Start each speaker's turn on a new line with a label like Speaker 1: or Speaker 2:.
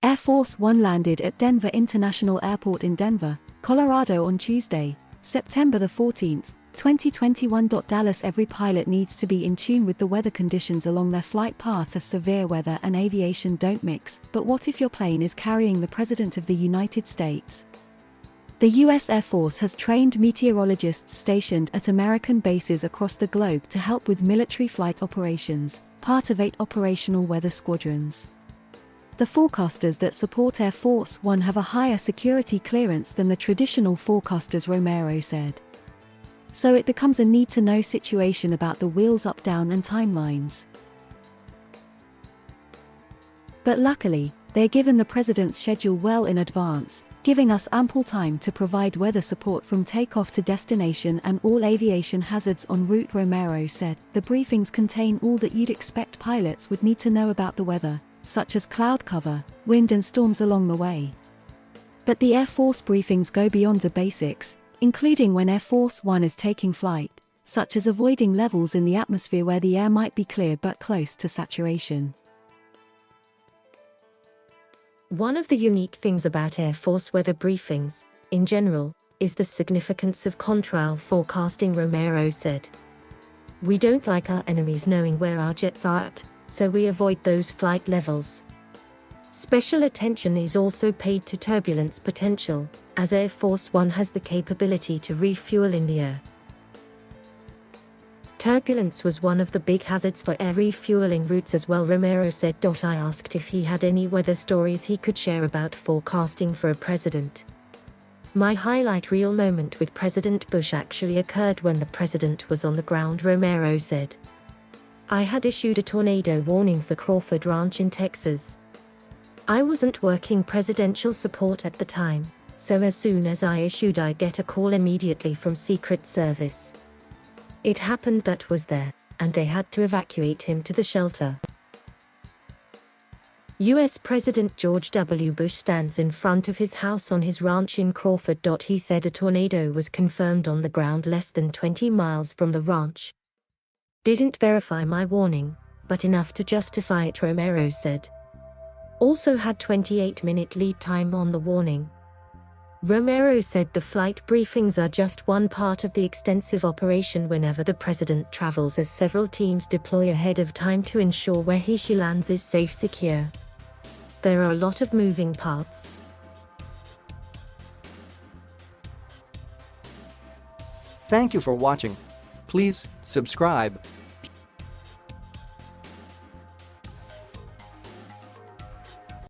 Speaker 1: Air Force One landed at Denver International Airport in Denver, Colorado on Tuesday, September the 14th, 2021. Dallas. Every pilot needs to be in tune with the weather conditions along their flight path, as severe weather and aviation don't mix. But what if your plane is carrying the President of the United States? The U.S. Air Force has trained meteorologists stationed at American bases across the globe to help with military flight operations, part of 8 Operational Weather Squadrons. The forecasters that support Air Force One have a higher security clearance than the traditional forecasters, Romero said. So it becomes a need-to-know situation about the wheels up, down and timelines. But luckily, they're given the President's schedule well in advance, giving us ample time to provide weather support from takeoff to destination and all aviation hazards en route, Romero said. The briefings contain all that you'd expect pilots would need to know about the weather, such as cloud cover, wind and storms along the way. But the Air Force briefings go beyond the basics, including when Air Force One is taking flight, such as avoiding levels in the atmosphere where the air might be clear but close to saturation.
Speaker 2: One of the unique things about Air Force weather briefings, in general, is the significance of contrail forecasting, Romero said. We don't like our enemies knowing where our jets are at, so we avoid those flight levels. Special attention is also paid to turbulence potential, as Air Force One has the capability to refuel in the air. Turbulence was one of the big hazards for air refueling routes as well, Romero said. I asked if he had any weather stories he could share about forecasting for a president. My highlight reel moment with President Bush actually occurred when the president was on the ground, Romero said. I had issued a tornado warning for Crawford Ranch in Texas. I wasn't working presidential support at the time, so as soon as I issued, I get a call immediately from Secret Service. It happened that was there, and they had to evacuate him to the shelter. U.S. President George W. Bush stands in front of his house on his ranch in Crawford. He said a tornado was confirmed on the ground less than 20 miles from the ranch. Didn't verify my warning, but enough to justify it, Romero said. Also had 28-minute lead time on the warning. Romero said the flight briefings are just one part of the extensive operation whenever the president travels, as several teams deploy ahead of time to ensure where she lands is safe, secure. There are a lot of moving parts.
Speaker 3: Thank you for watching. Please subscribe